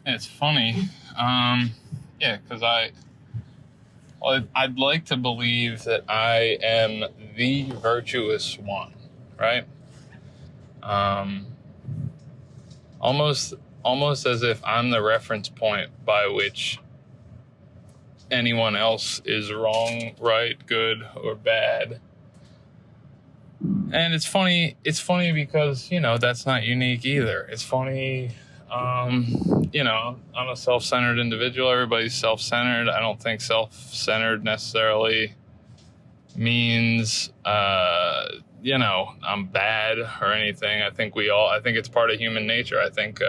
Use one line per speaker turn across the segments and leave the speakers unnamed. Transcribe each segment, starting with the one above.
It's funny. Yeah, because I'd like to believe that I am the virtuous one, right? Almost as if I'm the reference point by which anyone else is wrong, right, good, or bad. And it's funny because, that's not unique either. It's funny, I'm a self-centered individual. Everybody's self-centered. I don't think self-centered necessarily means, I'm bad or anything. I think it's part of human nature. I think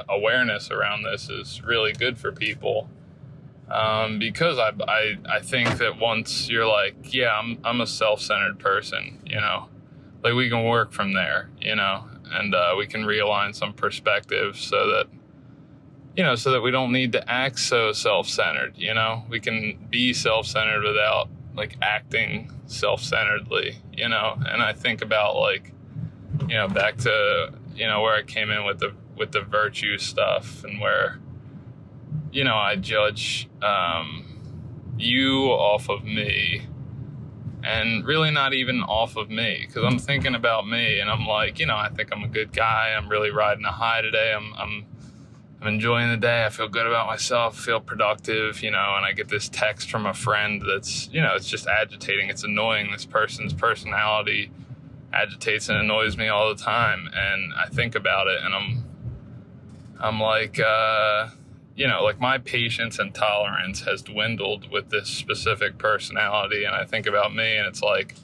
awareness around this is really good for people. Because I think that once you're like, yeah, I'm a self-centered person, like we can work from there, and we can realign some perspective so that we don't need to act so self-centered, we can be self-centered without like acting self-centeredly, and I think about like, back to, where I came in with the virtue stuff and where, I judge you off of me and really not even off of me because I'm thinking about me and I'm like, I think I'm a good guy. I'm really riding a high today. I'm enjoying the day. I feel good about myself, feel productive, and I get this text from a friend that's, it's just agitating. It's annoying. This person's personality agitates and annoys me all the time. And I think about it and I'm like, like my patience and tolerance has dwindled with this specific personality. And I think about me and it's like,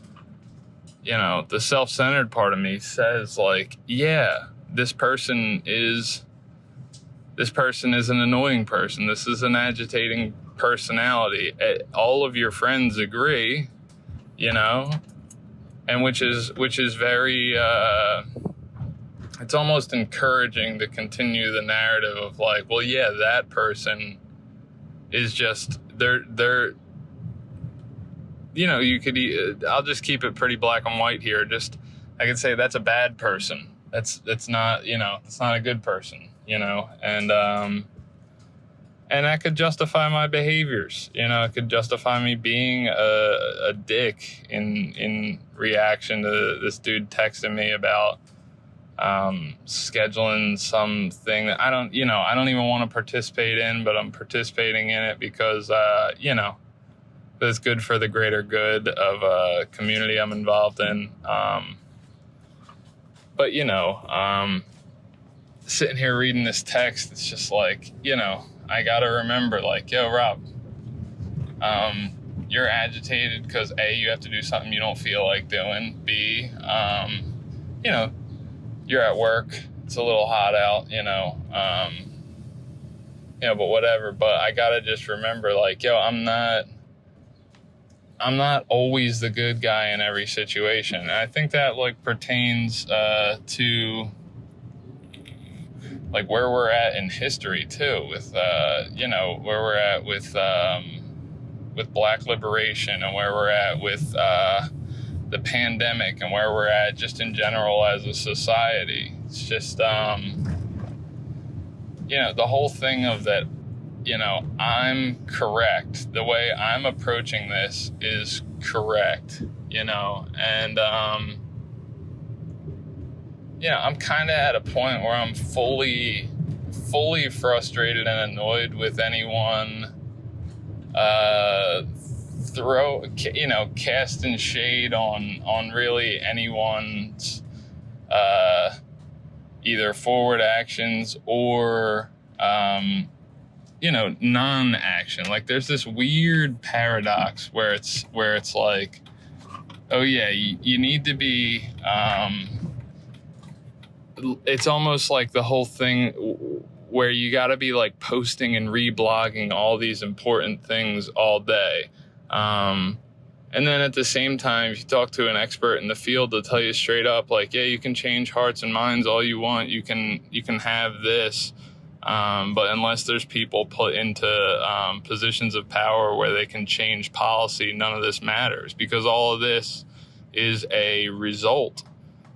the self-centered part of me says like, yeah, this person is an annoying person. This is an agitating personality. All of your friends agree, and which is very, it's almost encouraging to continue the narrative of like, well, yeah, that person is just, they're, I'll just keep it pretty black and white here. Just, I could say that's a bad person. That's not, it's not a good person, and that could justify my behaviors, it could justify me being a dick in reaction to this dude texting me about, scheduling something that I don't even want to participate in, but I'm participating in it because, it's good for the greater good of a community I'm involved in. But, sitting here reading this text, it's just like, I got to remember like, yo, Rob, you're agitated because A, you have to do something you don't feel like doing. B, you're at work. It's a little hot out, but whatever. But I got to just remember like, yo, I'm not always the good guy in every situation. And I think that like pertains to like where we're at in history too, with where we're at with Black liberation and where we're at with the pandemic and where we're at just in general as a society. It's just the whole thing of that. I'm correct. The way I'm approaching this is correct, and, I'm kind of at a point where I'm fully frustrated and annoyed with anyone, casting shade on really anyone's, either forward actions or, non-action. Like there's this weird paradox where it's like, oh yeah, you need to be, it's almost like the whole thing where you got to be like posting and reblogging all these important things all day. And then at the same time, if you talk to an expert in the field, they'll tell you straight up like, yeah, you can change hearts and minds all you want. You can have this. But unless there's people put into positions of power where they can change policy, none of this matters because all of this is a result.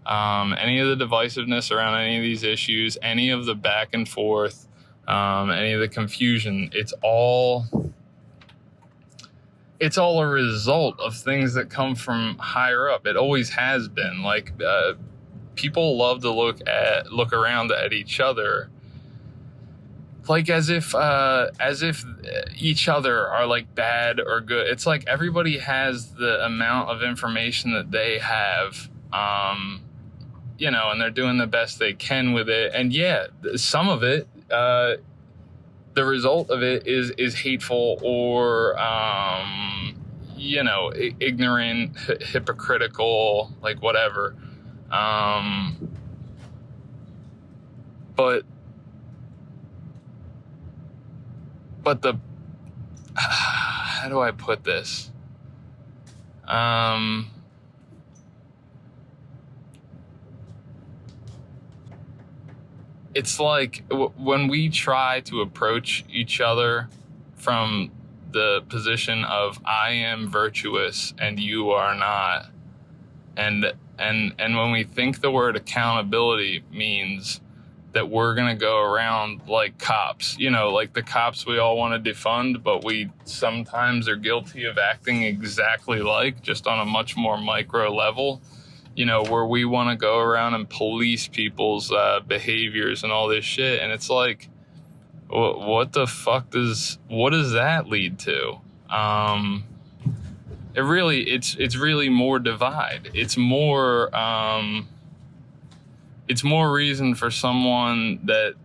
Any of the divisiveness around any of these issues, any of the back and forth, any of the confusion. It's all a result of things that come from higher up. It always has been. Like, people love to look around at each other, like as if each other are like bad or good. It's like everybody has the amount of information that they have, and they're doing the best they can with it. And yeah, some of it, the result of it is hateful or, ignorant, hypocritical, like whatever. But the, how do I put this? It's like when we try to approach each other from the position of I am virtuous and you are not, and when we think the word accountability means that we're gonna go around like cops, like the cops we all want to defund, but we sometimes are guilty of acting exactly like, just on a much more micro level. Where we want to go around and police people's behaviors and all this shit. And it's like, what the fuck what does that lead to? It's really more divide. It's more reason for someone that,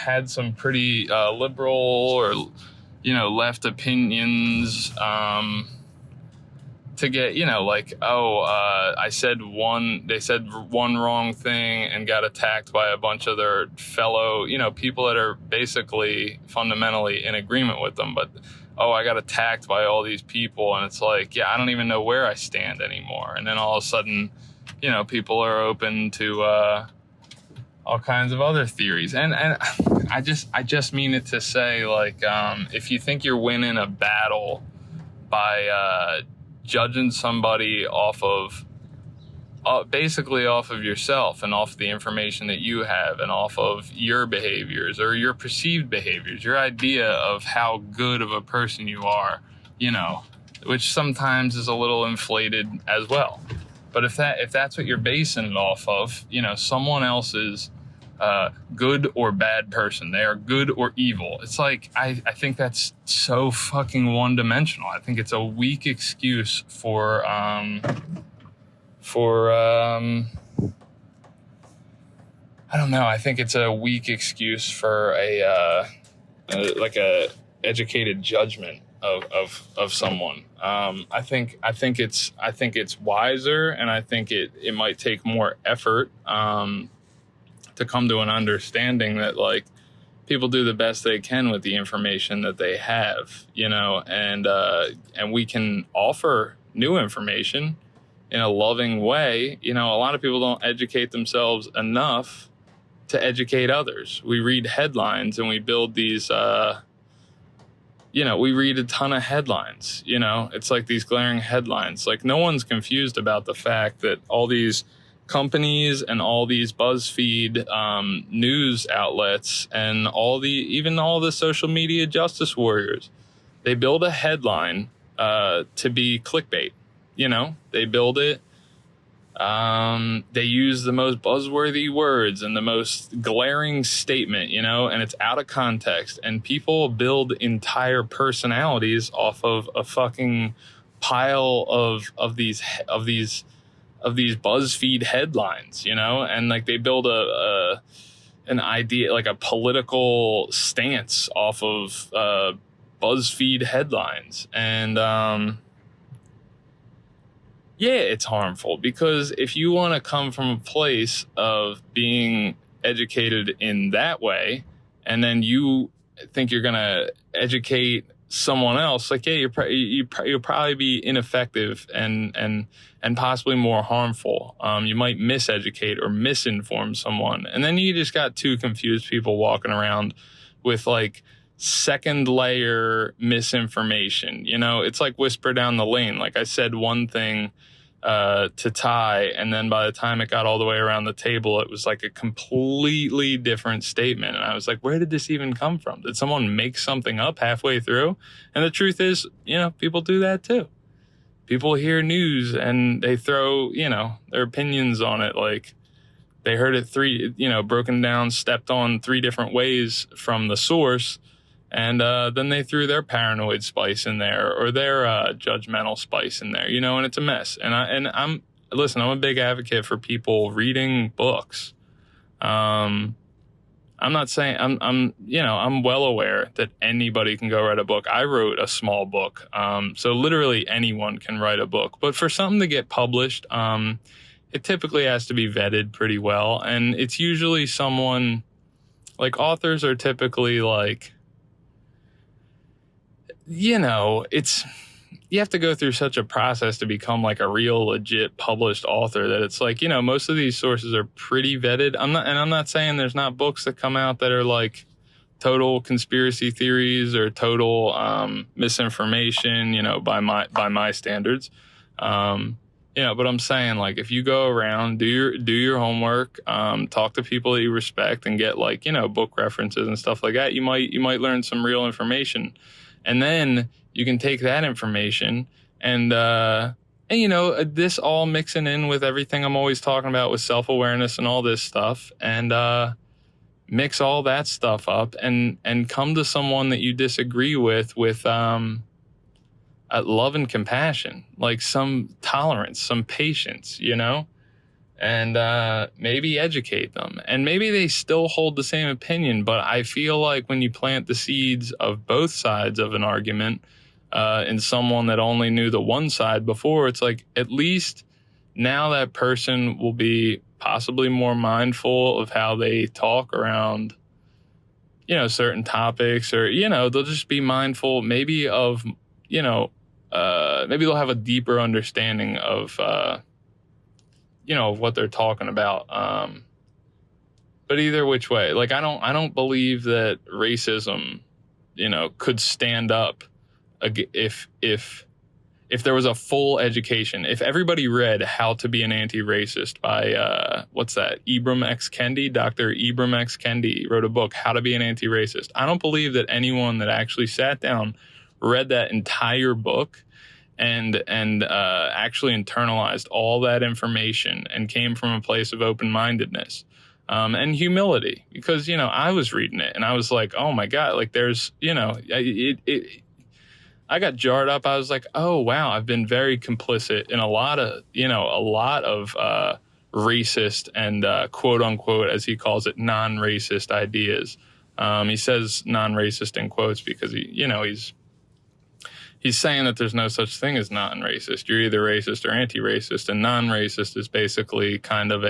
had some pretty liberal or, left opinions, to get, they said one wrong thing and got attacked by a bunch of their fellow, people that are basically fundamentally in agreement with them. But, I got attacked by all these people. And it's like, yeah, I don't even know where I stand anymore. And then all of a sudden, people are open to all kinds of other theories. And I just mean it to say, like, if you think you're winning a battle by judging somebody basically off of yourself and off the information that you have and off of your behaviors or your perceived behaviors, your idea of how good of a person you are, which sometimes is a little inflated as well. But if that's what you're basing it off of, someone else's good or bad person, they are good or evil. It's like, I think that's so fucking one-dimensional. I think it's a weak excuse for I don't know. I think it's a weak excuse for a educated judgment of someone. I think it's wiser, and I think it might take more effort to come to an understanding that, like, people do the best they can with the information that they have, and we can offer new information in a loving way. A lot of people don't educate themselves enough to educate others. We read headlines and we build these, we read a ton of headlines, it's like these glaring headlines. Like, no one's confused about the fact that all these companies and all these BuzzFeed news outlets and even all the social media justice warriors, they build a headline to be clickbait. They build it. They use the most buzzworthy words and the most glaring statement, and it's out of context. And people build entire personalities off of a fucking pile of these BuzzFeed headlines, and like they build an idea, like a political stance off of BuzzFeed headlines. And yeah, it's harmful, because if you want to come from a place of being educated in that way, and then you think you're going to educate someone else, like, yeah, you'll probably be ineffective and possibly more harmful. You might miseducate or misinform someone. And then you just got two confused people walking around with like second layer misinformation. It's like whisper down the lane. Like, I said one thing to tie, and then by the time it got all the way around the table, it was like a completely different statement. And I was like, where did this even come from? Did someone make something up halfway through? And the truth is, people do that too. People hear news and they throw, their opinions on it. Like they heard it broken down, stepped on 3 different ways from the source. And then they threw their paranoid spice in there, or their judgmental spice in there, and it's a mess. And I'm a big advocate for people reading books. I'm not saying I'm well aware that anybody can go write a book. I wrote a small book, so literally anyone can write a book. But for something to get published, it typically has to be vetted pretty well, and it's usually someone like authors are typically like. You have to go through such a process to become like a real legit published author that it's like, most of these sources are pretty vetted. I'm not saying there's not books that come out that are like total conspiracy theories or total misinformation, by my standards. But I'm saying like if you go around, do your homework, talk to people that you respect and get like, book references and stuff like that, you might learn some real information. And then you can take that information and this all mixing in with everything I'm always talking about with self-awareness and all this stuff, and mix all that stuff up and come to someone that you disagree with love and compassion, like some tolerance, some patience, and maybe educate them. And maybe they still hold the same opinion, but I feel like when you plant the seeds of both sides of an argument in someone that only knew the one side before, it's like at least now that person will be possibly more mindful of how they talk around, certain topics, or, they'll just be mindful maybe of, maybe they'll have a deeper understanding of, of what they're talking about. But either which way, like I don't believe that racism, could stand up if there was a full education. If everybody read How to Be an Anti-Racist by Ibram X. Kendi, Dr. Ibram X. Kendi wrote a book, How to Be an Anti-Racist. I don't believe that anyone that actually sat down, read that entire book, and actually internalized all that information and came from a place of open-mindedness and humility. Because, I was reading it and I was like, oh my God, like there's, I got jarred up. I was like, oh wow, I've been very complicit in a lot of racist and quote unquote, as he calls it, non-racist ideas. He says non-racist in quotes because he's saying that there's no such thing as non-racist. You're either racist or anti-racist, and non-racist is basically kind of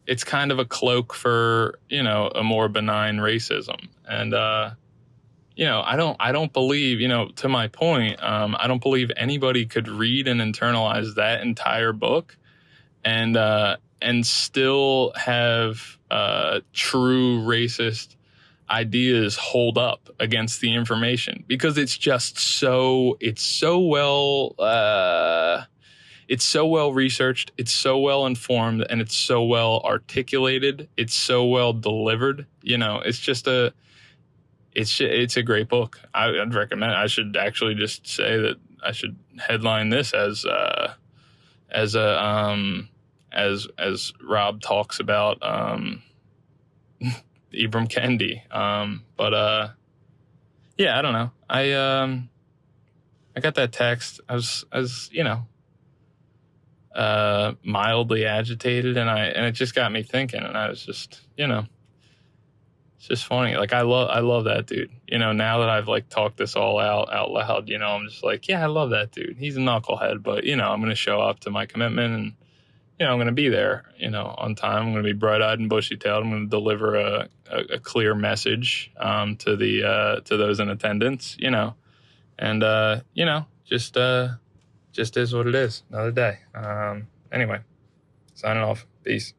it's kind of a cloak for, a more benign racism. And, I don't believe, to my point, I don't believe anybody could read and internalize that entire book and still have true racist ideas hold up against the information, because it's so well researched, it's so well informed, and it's so well articulated, it's so well delivered. It's a great book. I'd recommend it. I should actually just say that I should headline this as Rob talks about Ibram Kendi. Yeah, I don't know. I got that text. I was mildly agitated, and it just got me thinking, and I was just, it's just funny. Like I love that dude. Now that I've like talked this all out loud, I'm just like, yeah, I love that dude. He's a knucklehead, but I'm going to show up to my commitment, and I'm going to be there, on time. I'm going to be bright-eyed and bushy-tailed. I'm going to deliver a clear message to those in attendance, and just is what it is. Another day. Anyway, signing off. Peace.